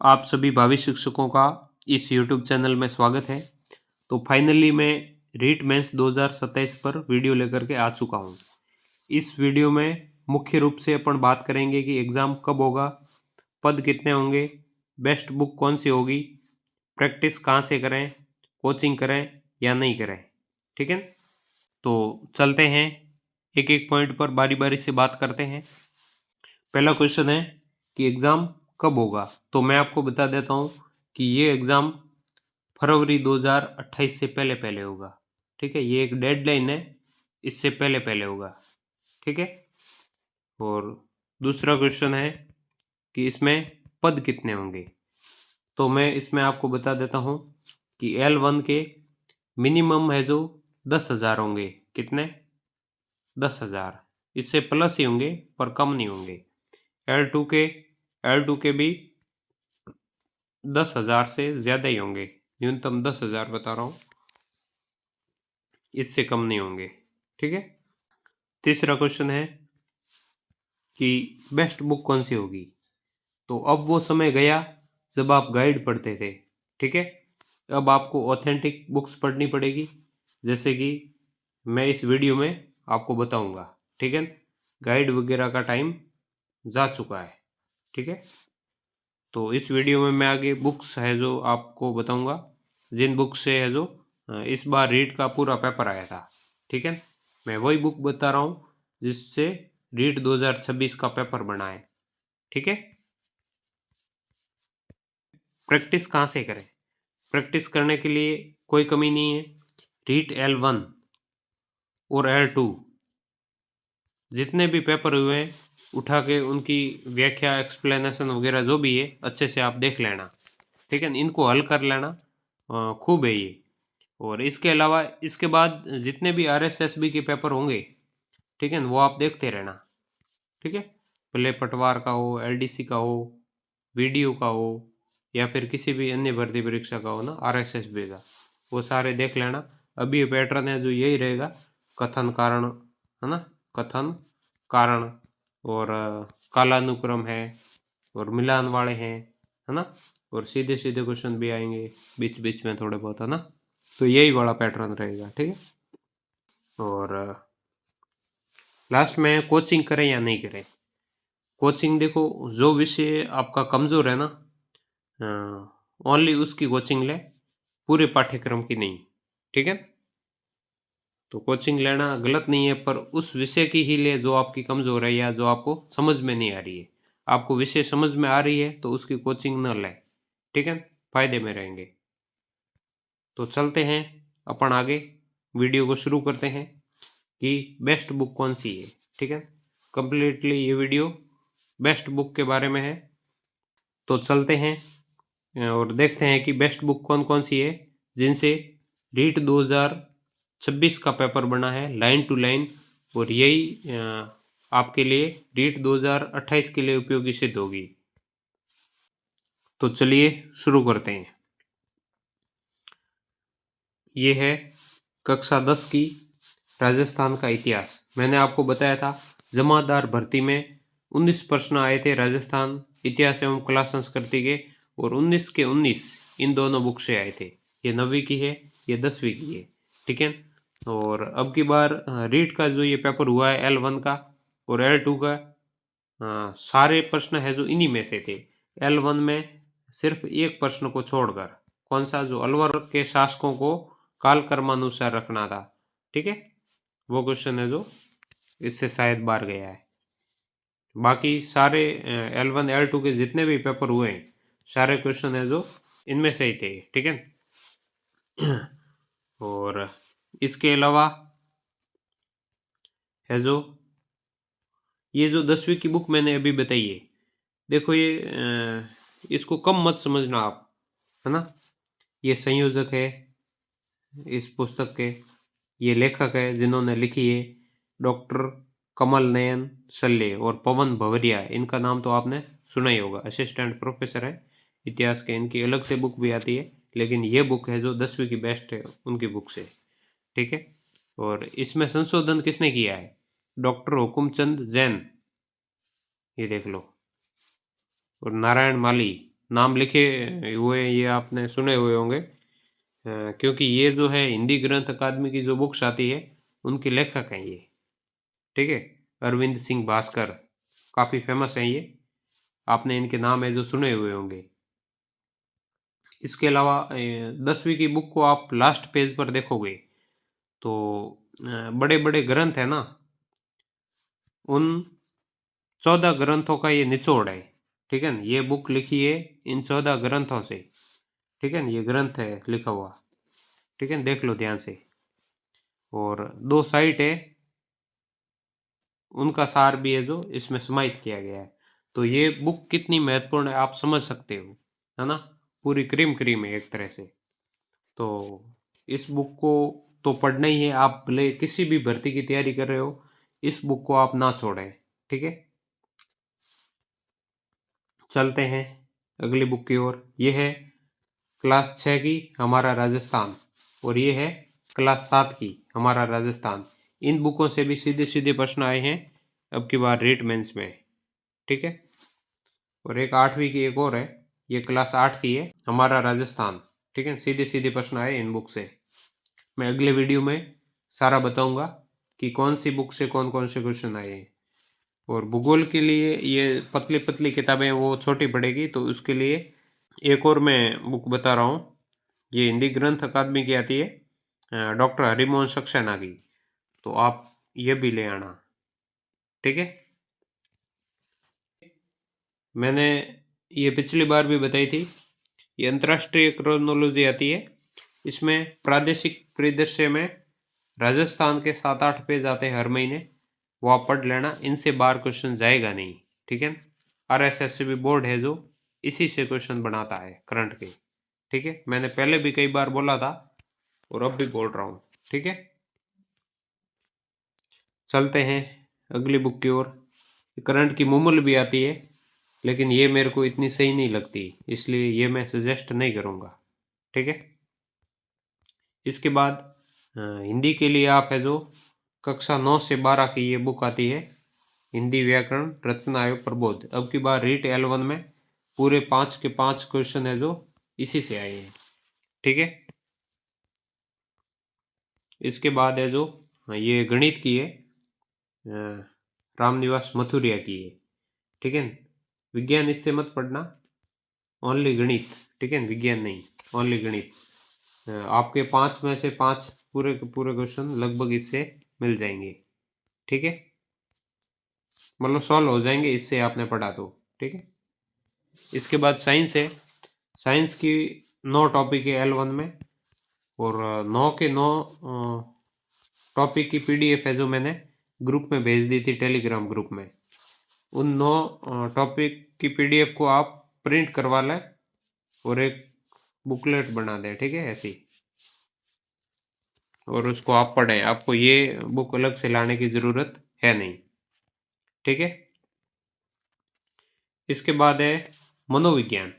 आप सभी भावी शिक्षकों का इस YouTube चैनल में स्वागत है। तो फाइनली मैं रीट मेंस 2027 पर वीडियो लेकर के आ चुका हूँ। इस वीडियो में मुख्य रूप से अपन बात करेंगे कि एग्ज़ाम कब होगा, पद कितने होंगे, बेस्ट बुक कौन सी होगी, प्रैक्टिस कहाँ से करें, कोचिंग करें या नहीं करें। ठीक है, तो चलते हैं एक एक पॉइंट पर बारी बारी से बात करते हैं। पहला क्वेश्चन है कि एग्ज़ाम कब होगा। तो मैं आपको बता देता हूँ कि ये एग्ज़ाम फरवरी 2028 से पहले पहले होगा। ठीक है, ये एक डेडलाइन है, इससे पहले पहले होगा। ठीक है, और दूसरा क्वेश्चन है कि इसमें पद कितने होंगे। तो मैं इसमें आपको बता देता हूँ कि L1 के मिनिमम है जो 10,000 होंगे। कितने? 10,000। इससे प्लस ही होंगे पर कम नहीं होंगे। L2 के भी 10,000 से ज़्यादा ही होंगे, न्यूनतम 10,000 बता रहा हूँ, इससे कम नहीं होंगे। ठीक है, तीसरा क्वेश्चन है कि बेस्ट बुक कौन सी होगी। तो अब वो समय गया जब आप गाइड पढ़ते थे। ठीक है, अब आपको ऑथेंटिक बुक्स पढ़नी पड़ेगी, जैसे कि मैं इस वीडियो में आपको बताऊंगा। ठीक है, गाइड वगैरह का टाइम जा चुका है। ठीक है, तो इस वीडियो में मैं आगे बुक्स है जो आपको बताऊंगा, जिन बुक से है जो इस बार रीट का पूरा पेपर आया था। ठीक है, मैं वही बुक बता रहा हूँ जिससे रीट 2026 का पेपर बना है। ठीक है, प्रैक्टिस कहाँ से करें। प्रैक्टिस करने के लिए कोई कमी नहीं है। रीट L1 और L2 जितने भी पेपर हुए हैं उठा के उनकी व्याख्या, एक्सप्लेनेशन वगैरह जो भी है अच्छे से आप देख लेना। ठीक है, इनको हल कर लेना, खूब है ये। और इसके अलावा इसके बाद जितने भी RSSB के पेपर होंगे, ठीक है, वो आप देखते रहना। ठीक है, भले पटवार का हो, LDC का हो, VDO का हो, या फिर किसी भी अन्य भर्ती परीक्षा का हो ना, RSSB का, वो सारे देख लेना। अभी ये पैटर्न है जो यही रहेगा, कथन कारण, है ना, कथन कारण, और कालानुक्रम है, और मिलान वाले हैं, है ना, और सीधे सीधे क्वेश्चन भी आएंगे बीच बीच में थोड़े बहुत, है ना। तो यही वाला पैटर्न रहेगा। ठीक है, और लास्ट में कोचिंग करें या नहीं करें। कोचिंग देखो, जो विषय आपका कमज़ोर है ना, ओनली उसकी कोचिंग ले, पूरे पाठ्यक्रम की नहीं। ठीक है, तो कोचिंग लेना गलत नहीं है, पर उस विषय की ही ले जो आपकी कमज़ोर है या जो आपको समझ में नहीं आ रही है। आपको विषय समझ में आ रही है तो उसकी कोचिंग न लें। ठीक है, फायदे में रहेंगे। तो चलते हैं अपन आगे, वीडियो को शुरू करते हैं कि बेस्ट बुक कौन सी है। ठीक है, कंप्लीटली ये वीडियो बेस्ट बुक के बारे में है। तो चलते हैं और देखते हैं कि बेस्ट बुक कौन कौन सी है जिनसे रीट 2026 का पेपर बना है लाइन टू लाइन, और यही आपके लिए रीट 2028 के लिए उपयोगी सिद्ध होगी। तो चलिए शुरू करते हैं। ये है कक्षा 10 की राजस्थान का इतिहास। मैंने आपको बताया था जमादार भर्ती में 19 प्रश्न आए थे राजस्थान इतिहास एवं कला संस्कृति के, और 19 के 19 इन दोनों बुक से आए थे। ये 9वीं की है, ये 10वीं की है। ठीक है, और अब की बार रीट का जो ये पेपर हुआ है L1 का और L2 का, सारे प्रश्न है जो इन्हीं में से थे। L1 में सिर्फ एक प्रश्न को छोड़कर, कौन सा, जो अलवर के शासकों को काल कर्मानुसार रखना था। ठीक है, वो क्वेश्चन है जो इससे शायद बाहर गया है। बाकी सारे L1 L2 के जितने भी पेपर हुए हैं, सारे क्वेश्चन है जो इनमें से ही थे। ठीक है, और इसके अलावा है जो ये जो 10वीं की बुक मैंने अभी बताई है, देखो ये इसको कम मत समझना आप, है ना। ये संयोजक है इस पुस्तक के, ये लेखक है जिन्होंने लिखी है डॉक्टर कमल नयन सल्ले और पवन भवरिया। इनका नाम तो आपने सुना ही होगा, असिस्टेंट प्रोफेसर है इतिहास के। इनकी अलग से बुक भी आती है, लेकिन ये बुक है जो 10वीं की बेस्ट है उनकी बुक से। ठीक है, और इसमें संशोधन किसने किया है? डॉक्टर हुकुमचंद जैन, ये देख लो, और नारायण माली, नाम लिखे हुए ये आपने सुने हुए होंगे, क्योंकि ये जो है हिंदी ग्रंथ अकादमी की जो बुक्स आती है उनके लेखक हैं ये। ठीक है, अरविंद सिंह भास्कर काफ़ी फेमस हैं ये, आपने इनके नाम है जो सुने हुए होंगे। इसके अलावा 10वीं की बुक को आप लास्ट पेज पर देखोगे तो बड़े बड़े ग्रंथ है ना, उन 14 ग्रंथों का ये निचोड़ है। ठीक है ना, ये बुक लिखी है इन 14 ग्रंथों से। ठीक है ना, ये ग्रंथ है लिखा हुआ। ठीक है ना, देख लो ध्यान से। और 2 साइट है, उनका सार भी है जो इसमें समाहित किया गया है। तो ये बुक कितनी महत्वपूर्ण है आप समझ सकते हो, है ना। पूरी क्रीम क्रीम है एक तरह से। तो इस बुक को तो पढ़ना ही है, आप भले किसी भी भर्ती की तैयारी कर रहे हो, इस बुक को आप ना छोड़ें। ठीक है, चलते हैं अगली बुक की ओर। ये है क्लास 6 की हमारा राजस्थान, और ये है क्लास 7 की हमारा राजस्थान। इन बुकों से भी सीधे सीधे प्रश्न आए हैं अब की बार रीट मेंस में। ठीक है, और एक 8वीं की एक और है, ये क्लास 8 की है हमारा राजस्थान। ठीक है, सीधे सीधे प्रश्न आए इन बुक से। मैं अगले वीडियो में सारा बताऊंगा कि कौन सी बुक से कौन कौन से क्वेश्चन आए हैं। और भूगोल के लिए ये पतली पतली किताबें वो छोटी पड़ेगी, तो उसके लिए एक और मैं बुक बता रहा हूँ। ये हिंदी ग्रंथ अकादमी की आती है, डॉक्टर हरिमोहन सक्सेना की, तो आप ये भी ले आना। ठीक है, मैंने ये पिछली बार भी बताई थी। ये अंतर्राष्ट्रीय क्रोनोलॉजी आती है, इसमें प्रादेशिक परिदृश्य में राजस्थान के 7-8 पेज आते हैं हर महीने, वो आप पढ़ लेना। इनसे बाहर क्वेश्चन जाएगा नहीं। ठीक है, RSSB बोर्ड है जो इसी से क्वेश्चन बनाता है करंट के। ठीक है, मैंने पहले भी कई बार बोला था और अब भी बोल रहा हूँ। ठीक है, चलते हैं अगली बुक की ओर। करंट की मुमूल भी आती है, लेकिन ये मेरे को इतनी सही नहीं लगती, इसलिए ये मैं सजेस्ट नहीं करूँगा। ठीक है, इसके बाद हिंदी के लिए आप है जो कक्षा 9 से 12 की ये बुक आती है, हिंदी व्याकरण रचना एवं प्रबोध। अब की बार रीट L1 में पूरे 5 के 5 क्वेश्चन है जो इसी से आए हैं। ठीक है, इसके बाद है जो ये गणित की है, रामनिवास मथुरिया की है। ठीक है, विज्ञान इससे मत पढ़ना, ओनली गणित। ठीक है, विज्ञान नहीं, ओनली गणित। आपके 5 में से 5 पूरे के पूरे क्वेश्चन लगभग इससे मिल जाएंगे। ठीक है, मतलब सॉल्व हो जाएंगे इससे आपने पढ़ा तो। ठीक है, इसके बाद साइंस है। साइंस की 9 टॉपिक है L1 में, और 9 के 9 टॉपिक की PDF है जो मैंने ग्रुप में भेज दी थी, टेलीग्राम ग्रुप में। उन 9 टॉपिक की PDF को आप प्रिंट करवा लें और एक बुकलेट बना दें। ठीक है, ऐसी, और उसको आप पढ़ें। आपको ये बुक अलग से लाने की ज़रूरत है नहीं। ठीक है, इसके बाद है मनोविज्ञान।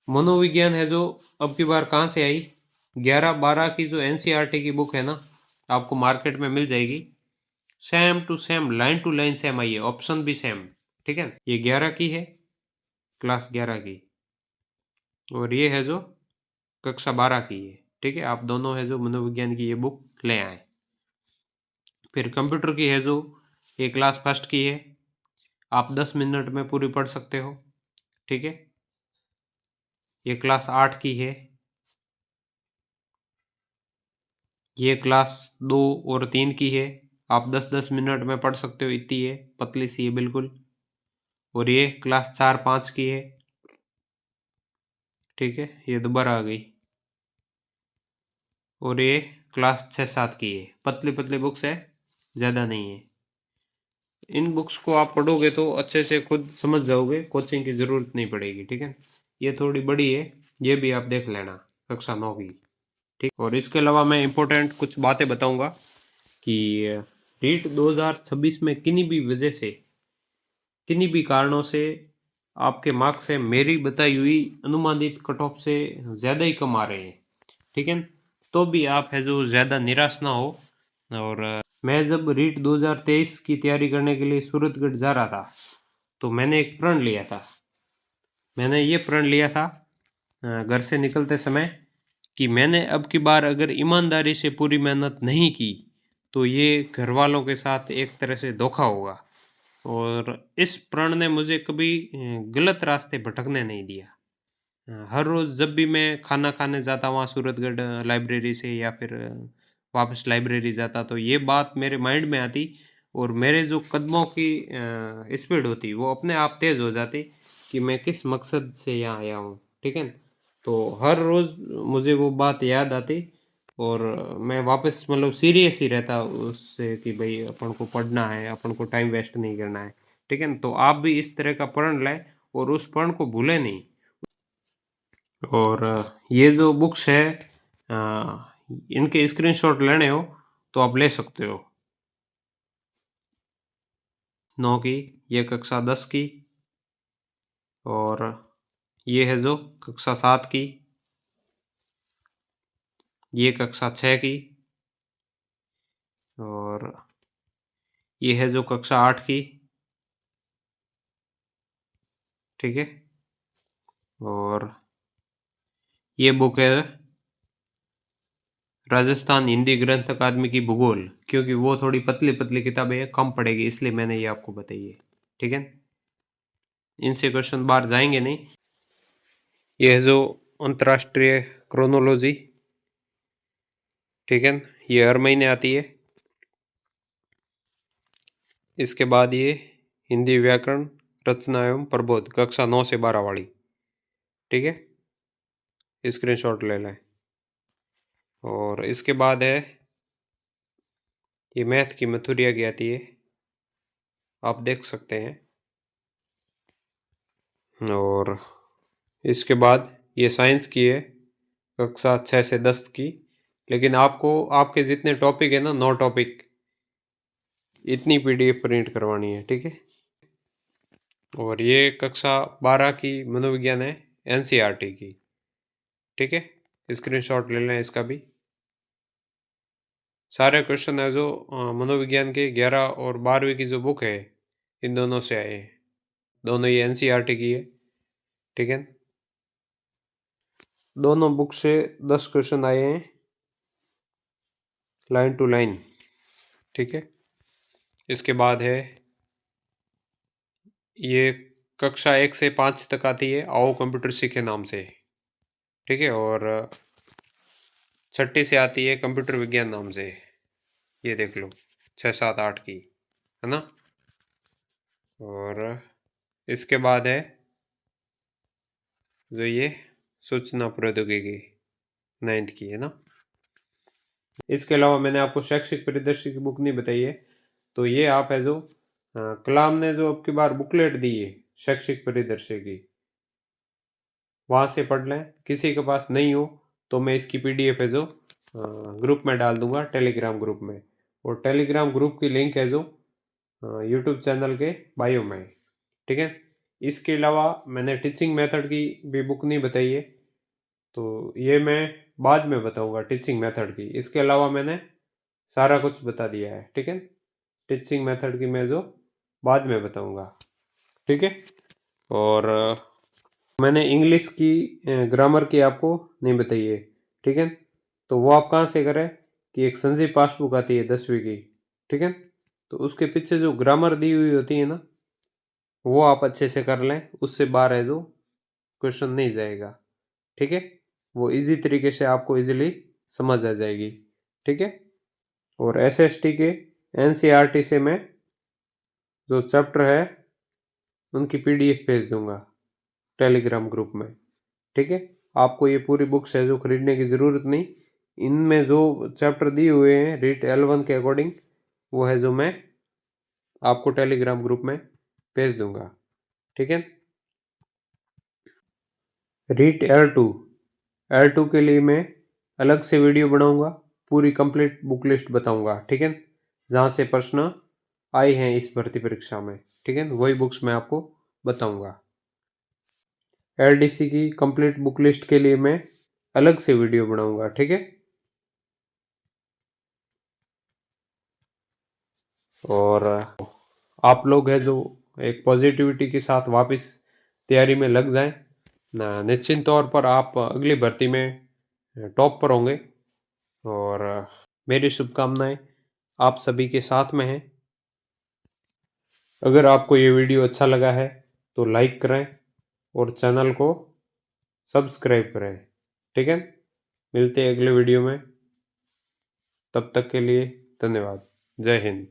मनोविज्ञान है जो अब की बार कहाँ से आई, 11-12 की जो NCERT की बुक है ना, आपको मार्केट में मिल जाएगी। Same to same, line to line same आई है, ऑप्शन भी सेम। ठीक है, ये 11 की है, क्लास 11 की, और ये है जो कक्षा 12 की है। ठीक है, आप दोनों है जो मनोविज्ञान की ये बुक ले आए। फिर कंप्यूटर की है जो ये क्लास फर्स्ट की है, आप 10 मिनट में पूरी पढ़ सकते हो। ठीक है, ये क्लास 8 की है, ये क्लास 2 और 3 की है, आप 10-10 मिनट में पढ़ सकते हो, इतनी है, पतली सी है बिल्कुल। और ये क्लास 4-5 की है। ठीक है, ये दोबारा आ गई। और ये क्लास 6-7 की है, पतली पतली बुक्स है, ज़्यादा नहीं है। इन बुक्स को आप पढ़ोगे तो अच्छे से खुद समझ जाओगे, कोचिंग की ज़रूरत नहीं पड़ेगी। ठीक है, ये थोड़ी बड़ी है, ये भी आप देख लेना, कक्षा 9 की। ठीक, और इसके अलावा मैं इम्पोर्टेंट कुछ बातें बताऊंगा कि रीट 2026 में किन्हीं भी वजह से, किन्हीं भी कारणों से आपके मार्क्स है मेरी बताई हुई अनुमानित कट ऑफ से ज़्यादा ही कम आ रहे हैं। ठीक है, तो भी आप है जो ज़्यादा निराश ना हो। और मैं जब रीट 2023 की तैयारी करने के लिए सूरतगढ़ जा रहा था, तो मैंने एक प्रण लिया था मैंने ये प्रण लिया था घर से निकलते समय कि मैंने अब की बार अगर ईमानदारी से पूरी मेहनत नहीं की तो ये घर वालों के साथ एक तरह से धोखा होगा। और इस प्रण ने मुझे कभी गलत रास्ते भटकने नहीं दिया। हर रोज़ जब भी मैं खाना खाने जाता वहाँ सूरतगढ़ लाइब्रेरी से या फिर वापस लाइब्रेरी जाता तो ये बात मेरे माइंड में आती और मेरे जो कदमों की स्पीड होती वो अपने आप तेज़ हो जाती कि मैं किस मकसद से यहाँ आया हूँ। ठीक है, तो हर रोज़ मुझे वो बात याद आती और मैं वापस मतलब सीरियस ही रहता उससे कि भाई अपन को पढ़ना है, अपन को टाइम वेस्ट नहीं करना है। ठीक है, तो आप भी इस तरह का प्रण लें और उस प्रण को भूलें नहीं। और ये जो बुक्स है अ, इनके स्क्रीनशॉट लेने हो तो आप ले सकते हो। 9 की, ये कक्षा 10 की, और ये है जो कक्षा 7 की, ये कक्षा 6 की, और ये है जो कक्षा 8 की। ठीक है, और ये बुक है राजस्थान हिंदी ग्रंथ अकादमी की भूगोल, क्योंकि वो थोड़ी पतली पतली किताबें हैं, कम पड़ेगी इसलिए मैंने ये आपको बताई है। ठीक है, इनसे क्वेश्चन बाहर जाएंगे नहीं। ये है जो अंतर्राष्ट्रीय क्रोनोलॉजी। ठीक है, ये हर महीने आती है। इसके बाद ये हिंदी व्याकरण रचना एवं प्रबोध कक्षा 9 से 12 वाली। ठीक है, स्क्रीनशॉट ले लें। और इसके बाद है ये मैथ की मथुरिया की आती है, आप देख सकते हैं। और इसके बाद ये साइंस की है कक्षा 6 से 10 की, लेकिन आपको आपके जितने टॉपिक है ना 9 टॉपिक, इतनी पीडीएफ प्रिंट करवानी है। ठीक है, और ये कक्षा 12 की मनोविज्ञान है एनसीईआरटी की। ठीक है, स्क्रीनशॉट ले लें इसका भी। सारे क्वेश्चन है जो मनोविज्ञान के 11 और 12वीं की जो बुक है इन दोनों से आए हैं, दोनों ये एनसीईआरटी की है। ठीक है, दोनों बुक से 10 क्वेश्चन आए हैं लाइन टू लाइन। ठीक है, इसके बाद है ये कक्षा 1 से 5 तक आती है आओ कंप्यूटर सीखे नाम से। ठीक है, और 6ठी से आती है कंप्यूटर विज्ञान नाम से, ये देख लो 6, 7, 8 की, है ना। और इसके बाद है जो ये सूचना प्रौद्योगिकी 9th की, है ना। इसके अलावा मैंने आपको शैक्षिक परिदृश्य की बुक नहीं बताई है, तो ये आप है जो कलाम ने जो अब की बार बुकलेट दी है शैक्षिक परिदृश्य की, वहाँ से पढ़ लें। किसी के पास नहीं हो तो मैं इसकी पीडीएफ है जो ग्रुप में डाल दूंगा, टेलीग्राम ग्रुप में, और टेलीग्राम ग्रुप की लिंक है जो यूट्यूब चैनल के बायो में। ठीक है, इसके अलावा मैंने टीचिंग मेथड की भी बुक नहीं बताई है, तो ये मैं बाद में बताऊंगा टीचिंग मेथड की। इसके अलावा मैंने सारा कुछ बता दिया है। ठीक है, टीचिंग मेथड की मैं जो बाद में बताऊंगा। ठीक है, और मैंने इंग्लिश की ग्रामर की आपको नहीं बताई है। ठीक है, तो वो आप कहाँ से करें कि एक संजीव पासबुक आती है 10वीं की। ठीक है, तो उसके पीछे जो ग्रामर दी हुई होती है ना, वो आप अच्छे से कर लें, उससे बाहर है जो क्वेश्चन नहीं जाएगा। ठीक है, वो इजी तरीके से आपको इजीली समझ आ जाएगी। ठीक है, और एसएसटी के एनसीईआरटी से मैं जो चैप्टर है उनकी पीडीएफ भेज दूंगा टेलीग्राम ग्रुप में। ठीक है, आपको ये पूरी बुक्स है जो खरीदने की ज़रूरत नहीं, इनमें जो चैप्टर दिए हुए हैं रीट L1 के अकॉर्डिंग वो है जो मैं आपको टेलीग्राम ग्रुप में भेज दूंगा। ठीक है, रीट L2 के लिए मैं अलग से वीडियो बनाऊंगा, पूरी कंप्लीट बुक लिस्ट बताऊंगा। ठीक है, जहाँ से प्रश्न आए हैं इस भर्ती परीक्षा में। ठीक है, वही बुक्स मैं आपको बताऊंगा। एलडीसी की कंप्लीट बुक लिस्ट के लिए मैं अलग से वीडियो बनाऊंगा। ठीक है, और आप लोग हैं जो एक पॉजिटिविटी के साथ वापस तैयारी में लग जाएं, निश्चित तौर पर आप अगली भर्ती में टॉप पर होंगे और मेरी शुभकामनाएं आप सभी के साथ में हैं। अगर आपको ये वीडियो अच्छा लगा है तो लाइक करें और चैनल को सब्सक्राइब करें। ठीक है, मिलते हैं अगले वीडियो में। तब तक के लिए धन्यवाद। जय हिंद।